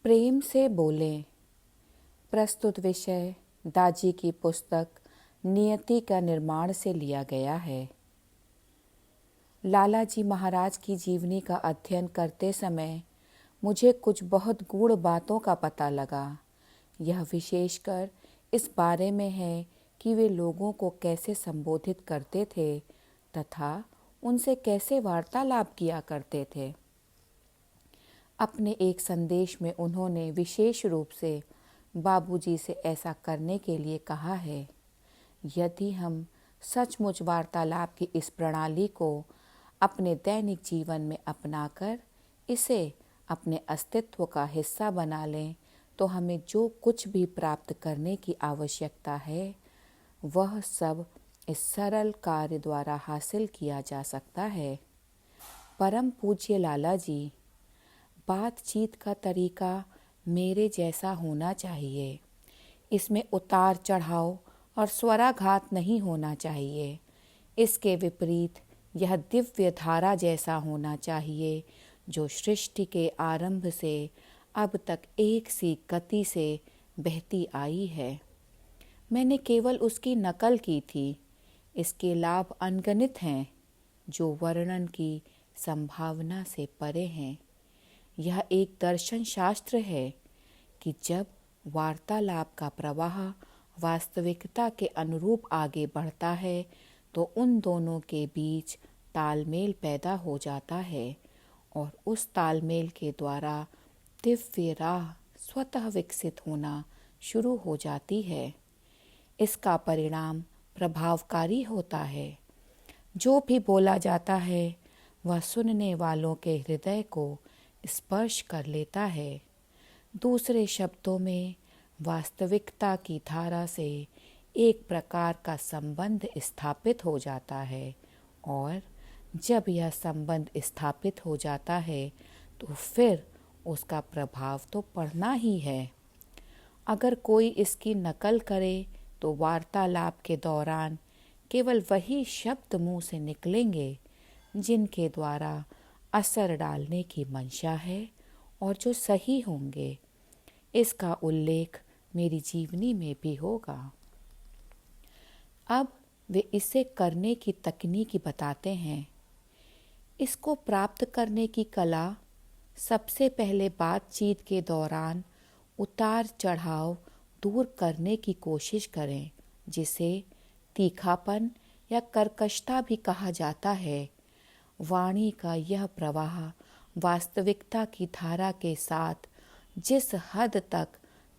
प्रेम से बोले। प्रस्तुत विषय दाजी की पुस्तक नियति का निर्माण से लिया गया है। लालाजी महाराज की जीवनी का अध्ययन करते समय मुझे कुछ बहुत गूढ़ बातों का पता लगा। यह विशेषकर इस बारे में है कि वे लोगों को कैसे संबोधित करते थे तथा उनसे कैसे वार्तालाप किया करते थे। अपने एक संदेश में उन्होंने विशेष रूप से बाबूजी से ऐसा करने के लिए कहा है। यदि हम सचमुच वार्तालाप की इस प्रणाली को अपने दैनिक जीवन में अपनाकर इसे अपने अस्तित्व का हिस्सा बना लें तो हमें जो कुछ भी प्राप्त करने की आवश्यकता है वह सब इस सरल कार्य द्वारा हासिल किया जा सकता है। परम पूज्य लाला जी, बातचीत का तरीका मेरे जैसा होना चाहिए। इसमें उतार चढ़ाव और स्वराघात नहीं होना चाहिए। इसके विपरीत यह दिव्य धारा जैसा होना चाहिए जो सृष्टि के आरंभ से अब तक एक सी गति से बहती आई है। मैंने केवल उसकी नकल की थी। इसके लाभ अनगिनत हैं जो वर्णन की संभावना से परे हैं। यह एक दर्शन शास्त्र है कि जब वार्तालाप का प्रवाह वास्तविकता के अनुरूप आगे बढ़ता है तो उन दोनों के बीच तालमेल पैदा हो जाता है और उस तालमेल के द्वारा दिव्य राह स्वतः विकसित होना शुरू हो जाती है। इसका परिणाम प्रभावकारी होता है। जो भी बोला जाता है वह सुनने वालों के हृदय को स्पर्श कर लेता है। दूसरे शब्दों में वास्तविकता की धारा से एक प्रकार का संबंध स्थापित हो जाता है और जब यह संबंध स्थापित हो जाता है तो फिर उसका प्रभाव तो पड़ना ही है। अगर कोई इसकी नकल करे तो वार्तालाप के दौरान केवल वही शब्द मुंह से निकलेंगे जिनके द्वारा असर डालने की मंशा है और जो सही होंगे। इसका उल्लेख मेरी जीवनी में भी होगा। अब वे इसे करने की तकनीक बताते हैं। इसको प्राप्त करने की कला सबसे पहले बातचीत के दौरान उतार चढ़ाव दूर करने की कोशिश करें, जिसे तीखापन या कर्कशता भी कहा जाता है। वाणी का यह प्रवाह वास्तविकता की धारा के साथ जिस हद तक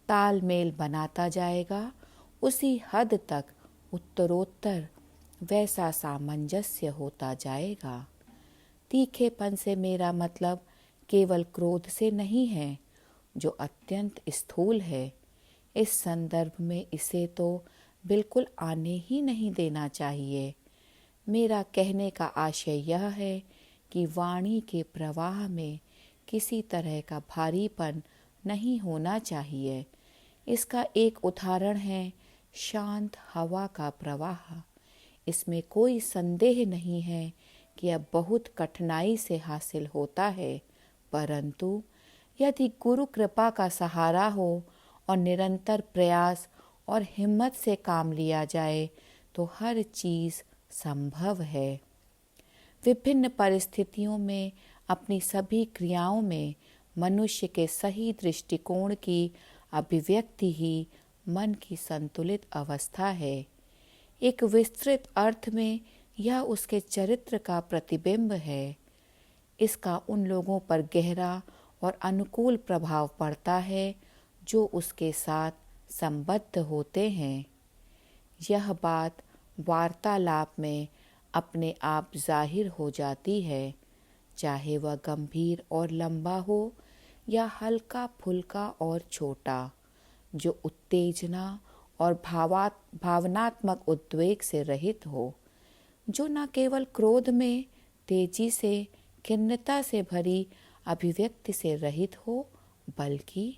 तालमेल बनाता जाएगा उसी हद तक उत्तरोत्तर वैसा सामंजस्य होता जाएगा। तीखेपन से मेरा मतलब केवल क्रोध से नहीं है जो अत्यंत स्थूल है। इस संदर्भ में इसे तो बिल्कुल आने ही नहीं देना चाहिए। मेरा कहने का आशय यह है कि वाणी के प्रवाह में किसी तरह का भारीपन नहीं होना चाहिए। इसका एक उदाहरण है शांत हवा का प्रवाह। इसमें कोई संदेह नहीं है कि यह बहुत कठिनाई से हासिल होता है, परंतु यदि गुरु कृपा का सहारा हो और निरंतर प्रयास और हिम्मत से काम लिया जाए तो हर चीज़ संभव है। विभिन्न परिस्थितियों में अपनी सभी क्रियाओं में मनुष्य के सही दृष्टिकोण की अभिव्यक्ति ही मन की संतुलित अवस्था है। एक विस्तृत अर्थ में यह उसके चरित्र का प्रतिबिंब है। इसका उन लोगों पर गहरा और अनुकूल प्रभाव पड़ता है जो उसके साथ संबद्ध होते हैं। यह बात वार्तालाप में अपने आप जाहिर हो जाती है, चाहे वह गंभीर और लंबा हो या हल्का फुल्का और छोटा, जो उत्तेजना और भावनात्मक उद्वेग से रहित हो, जो न केवल क्रोध में तेजी से खिन्नता से भरी अभिव्यक्ति से रहित हो, बल्कि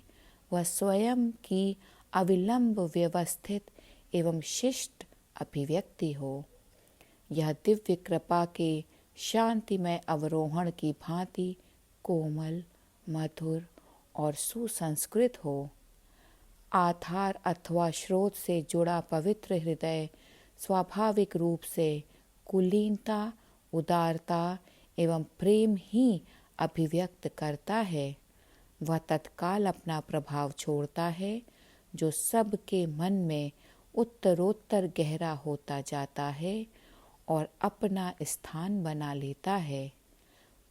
वह स्वयं की अविलंब व्यवस्थित एवं शिष्ट अभिव्यक्ति हो। यह दिव्य कृपा के शांतिमय अवरोहण की भांति कोमल, मधुर और सुसंस्कृत हो। आधार अथवा स्रोत से जुड़ा पवित्र हृदय स्वाभाविक रूप से कुलीनता, उदारता एवं प्रेम ही अभिव्यक्त करता है। वह तत्काल अपना प्रभाव छोड़ता है, जो सबके मन में उत्तरोत्तर गहरा होता जाता है और अपना स्थान बना लेता है।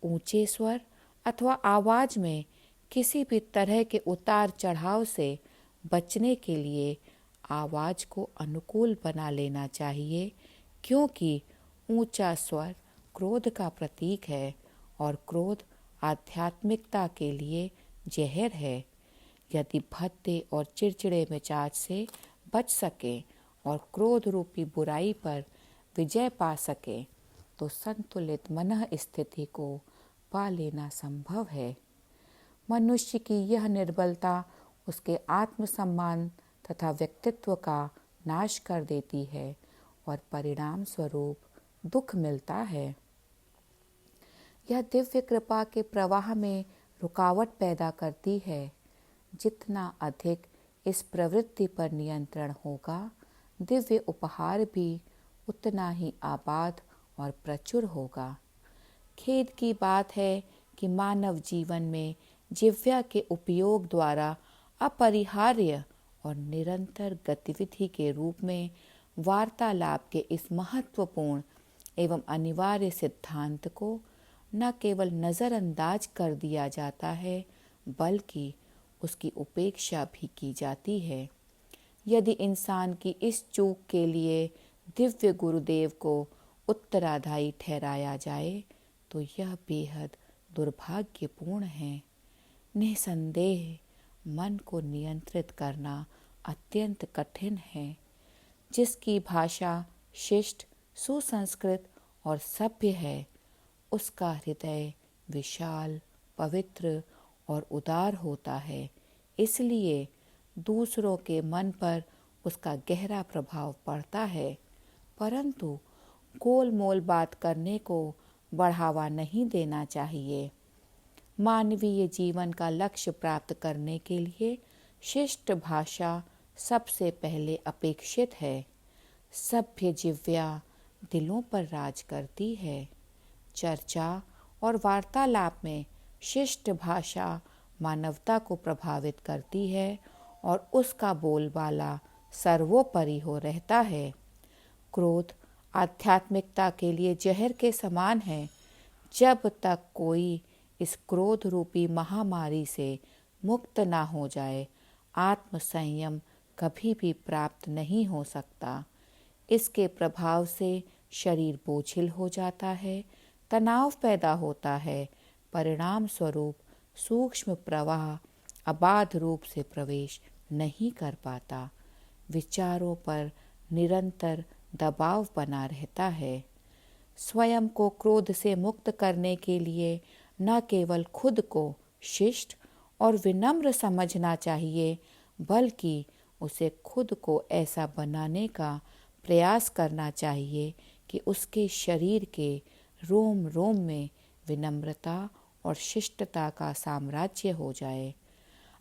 ऊंचे स्वर अथवा आवाज में किसी भी तरह के उतार चढ़ाव से बचने के लिए आवाज को अनुकूल बना लेना चाहिए, क्योंकि ऊंचा स्वर क्रोध का प्रतीक है और क्रोध आध्यात्मिकता के लिए जहर है। यदि भद्दे और चिड़चिड़े मिजाज से बच सके और क्रोध रूपी बुराई पर विजय पा सके तो संतुलित मन स्थिति को पा लेना संभव है। मनुष्य की यह निर्बलता उसके आत्मसम्मान तथा व्यक्तित्व का नाश कर देती है और परिणाम स्वरूप दुख मिलता है। यह दिव्य कृपा के प्रवाह में रुकावट पैदा करती है। जितना अधिक इस प्रवृत्ति पर नियंत्रण होगा, दिव्य उपहार भी उतना ही आबाद और प्रचुर होगा। खेद की बात है कि मानव जीवन में जिह्वा के उपयोग द्वारा अपरिहार्य और निरंतर गतिविधि के रूप में वार्तालाप के इस महत्वपूर्ण एवं अनिवार्य सिद्धांत को न केवल नज़रअंदाज कर दिया जाता है, बल्कि उसकी उपेक्षा भी की जाती है। यदि इंसान की इस चूक के लिए दिव्य गुरुदेव को उत्तरादायी ठहराया जाए तो यह बेहद दुर्भाग्यपूर्ण है। निसंदेह मन को नियंत्रित करना अत्यंत कठिन है। जिसकी भाषा शिष्ट, सुसंस्कृत और सभ्य है, उसका हृदय विशाल, पवित्र और उदार होता है। इसलिए दूसरों के मन पर उसका गहरा प्रभाव पड़ता है, परंतु गोलमोल बात करने को बढ़ावा नहीं देना चाहिए। मानवीय जीवन का लक्ष्य प्राप्त करने के लिए शिष्ट भाषा सबसे पहले अपेक्षित है। सभ्य जिह्वा दिलों पर राज करती है। चर्चा और वार्तालाप में शिष्ट भाषा मानवता को प्रभावित करती है और उसका बोलबाला सर्वोपरि हो रहता है। क्रोध आध्यात्मिकता के लिए जहर के समान है। जब तक कोई इस क्रोध रूपी महामारी से मुक्त ना हो जाए, आत्म संयम कभी भी प्राप्त नहीं हो सकता। इसके प्रभाव से शरीर बोझिल हो जाता है, तनाव पैदा होता है, परिणाम स्वरूप सूक्ष्म प्रवाह अबाध रूप से प्रवेश नहीं कर पाता। विचारों पर निरंतर दबाव बना रहता है। स्वयं को क्रोध से मुक्त करने के लिए न केवल खुद को शिष्ट और विनम्र समझना चाहिए, बल्कि उसे खुद को ऐसा बनाने का प्रयास करना चाहिए कि उसके शरीर के रोम रोम में विनम्रता और शिष्टता का साम्राज्य हो जाए।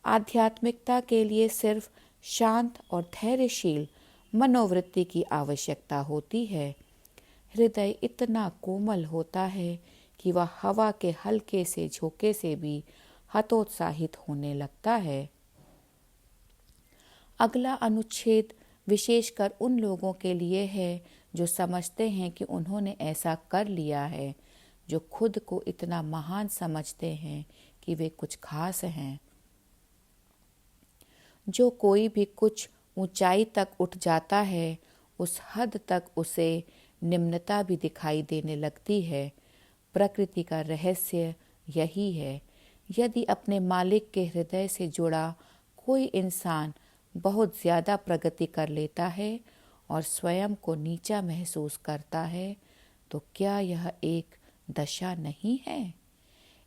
आध्यात्मिकता के लिए सिर्फ शांत और धैर्यशील मनोवृत्ति की आवश्यकता होती है। हृदय इतना कोमल होता है कि वह हवा के हल्के से झोंके से भी हतोत्साहित होने लगता है। अगला अनुच्छेद विशेषकर उन लोगों के लिए है जो समझते हैं कि उन्होंने ऐसा कर लिया है, जो खुद को इतना महान समझते हैं कि वे कुछ खास हैं। जो कोई भी कुछ ऊंचाई तक उठ जाता है, उस हद तक उसे निम्नता भी दिखाई देने लगती है। प्रकृति का रहस्य यही है। यदि अपने मालिक के हृदय से जुड़ा कोई इंसान बहुत ज़्यादा प्रगति कर लेता है और स्वयं को नीचा महसूस करता है, तो क्या यह एक दशा नहीं है?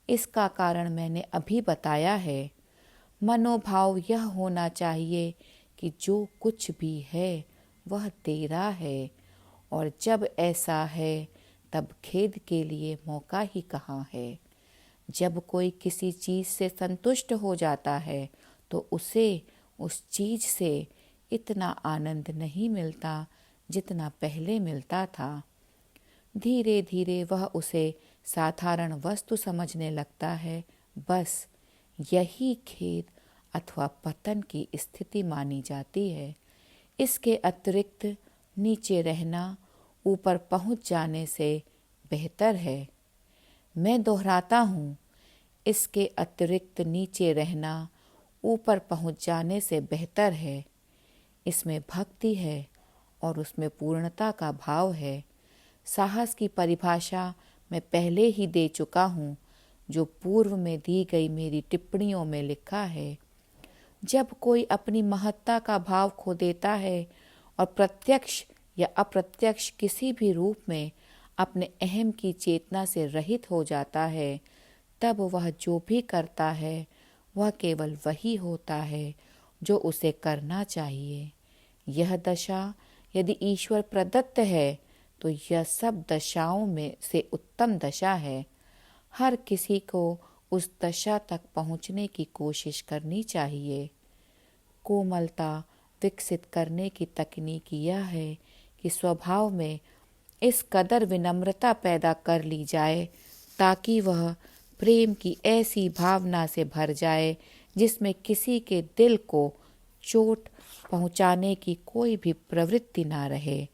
इसका कारण मैंने अभी बताया है। मनोभाव यह होना चाहिए कि जो कुछ भी है वह तेरा है, और जब ऐसा है तब खेद के लिए मौका ही कहाँ है। जब कोई किसी चीज़ से संतुष्ट हो जाता है तो उसे उस चीज़ से इतना आनंद नहीं मिलता जितना पहले मिलता था। धीरे धीरे वह उसे साधारण वस्तु समझने लगता है। बस यही खेद अथवा पतन की स्थिति मानी जाती है। इसके अतिरिक्त नीचे रहना ऊपर पहुंच जाने से बेहतर है। मैं दोहराता हूँ, इसके अतिरिक्त नीचे रहना ऊपर पहुंच जाने से बेहतर है। इसमें भक्ति है और उसमें पूर्णता का भाव है। साहस की परिभाषा मैं पहले ही दे चुका हूँ, जो पूर्व में दी गई मेरी टिप्पणियों में लिखा है। जब कोई अपनी महत्ता का भाव खो देता है और प्रत्यक्ष या अप्रत्यक्ष किसी भी रूप में अपने अहम की चेतना से रहित हो जाता है, तब वह जो भी करता है वह केवल वही होता है जो उसे करना चाहिए। यह दशा यदि ईश्वर प्रदत्त है तो यह सब दशाओं में से उत्तम दशा है। हर किसी को उस दशा तक पहुंचने की कोशिश करनी चाहिए। कोमलता विकसित करने की तकनीक यह है कि स्वभाव में इस कदर विनम्रता पैदा कर ली जाए ताकि वह प्रेम की ऐसी भावना से भर जाए जिसमें किसी के दिल को चोट पहुंचाने की कोई भी प्रवृत्ति ना रहे,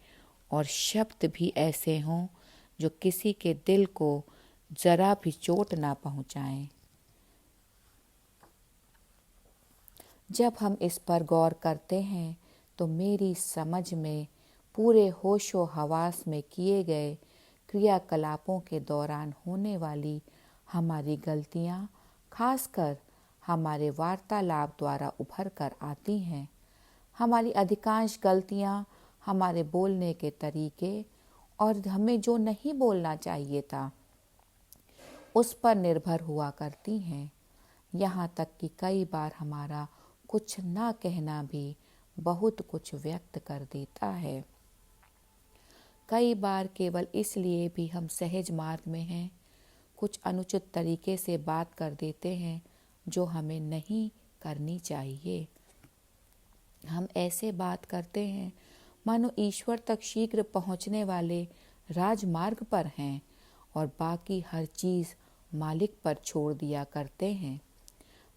और शब्द भी ऐसे हों जो किसी के दिल को जरा भी चोट ना पहुंचाएं। जब हम इस पर गौर करते हैं तो मेरी समझ में पूरे होशो हवास में किए गए क्रियाकलापों के दौरान होने वाली हमारी गलतियां खासकर हमारे वार्तालाप द्वारा उभर कर आती हैं। हमारी अधिकांश गलतियां हमारे बोलने के तरीके और हमें जो नहीं बोलना चाहिए था उस पर निर्भर हुआ करती हैं। यहाँ तक कि कई बार हमारा कुछ ना कहना भी बहुत कुछ व्यक्त कर देता है। कई बार केवल इसलिए भी हम सहज मार्ग में हैं, कुछ अनुचित तरीके से बात कर देते हैं जो हमें नहीं करनी चाहिए। हम ऐसे बात करते हैं मानो ईश्वर तक शीघ्र पहुंचने वाले राजमार्ग पर हैं और बाकी हर चीज़ मालिक पर छोड़ दिया करते हैं।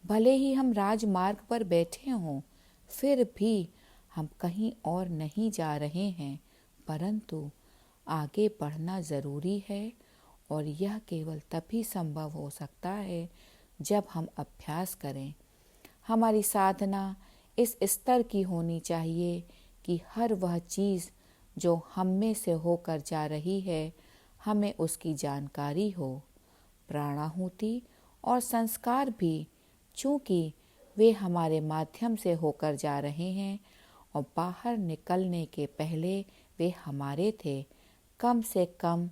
भले ही हम राजमार्ग पर बैठे हों, फिर भी हम कहीं और नहीं जा रहे हैं, परंतु आगे बढ़ना ज़रूरी है और यह केवल तभी संभव हो सकता है जब हम अभ्यास करें। हमारी साधना इस स्तर की होनी चाहिए कि हर वह चीज़ जो हम में से होकर जा रही है, हमें उसकी जानकारी हो। प्राणाहुति और संस्कार भी, चूँकि वे हमारे माध्यम से होकर जा रहे हैं और बाहर निकलने के पहले वे हमारे थे, कम से कम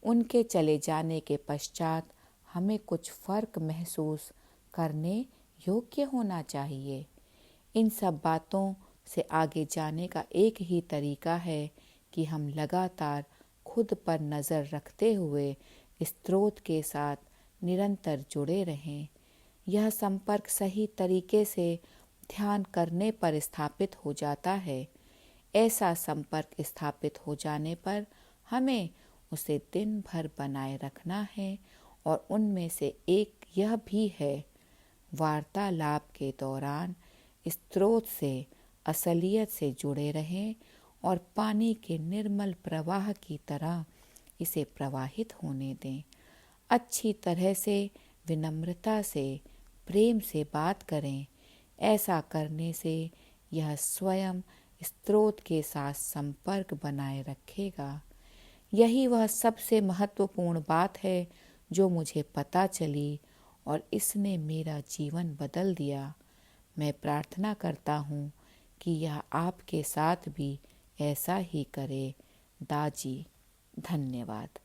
उनके चले जाने के पश्चात हमें कुछ फ़र्क महसूस करने योग्य होना चाहिए। इन सब बातों से आगे जाने का एक ही तरीका है कि हम लगातार खुद पर नज़र रखते हुए स्रोत के साथ निरंतर जुड़े रहें। यह संपर्क सही तरीके से ध्यान करने पर स्थापित हो जाता है। ऐसा संपर्क स्थापित हो जाने पर हमें उसे दिन भर बनाए रखना है और उनमें से एक यह भी है, वार्तालाप के दौरान स्रोत से असलियत से जुड़े रहें और पानी के निर्मल प्रवाह की तरह इसे प्रवाहित होने दें। अच्छी तरह से, विनम्रता से, प्रेम से बात करें। ऐसा करने से यह स्वयं स्रोत के साथ संपर्क बनाए रखेगा। यही वह सबसे महत्वपूर्ण बात है जो मुझे पता चली और इसने मेरा जीवन बदल दिया। मैं प्रार्थना करता हूँ कि यह आपके साथ भी ऐसा ही करे। दाजी, धन्यवाद।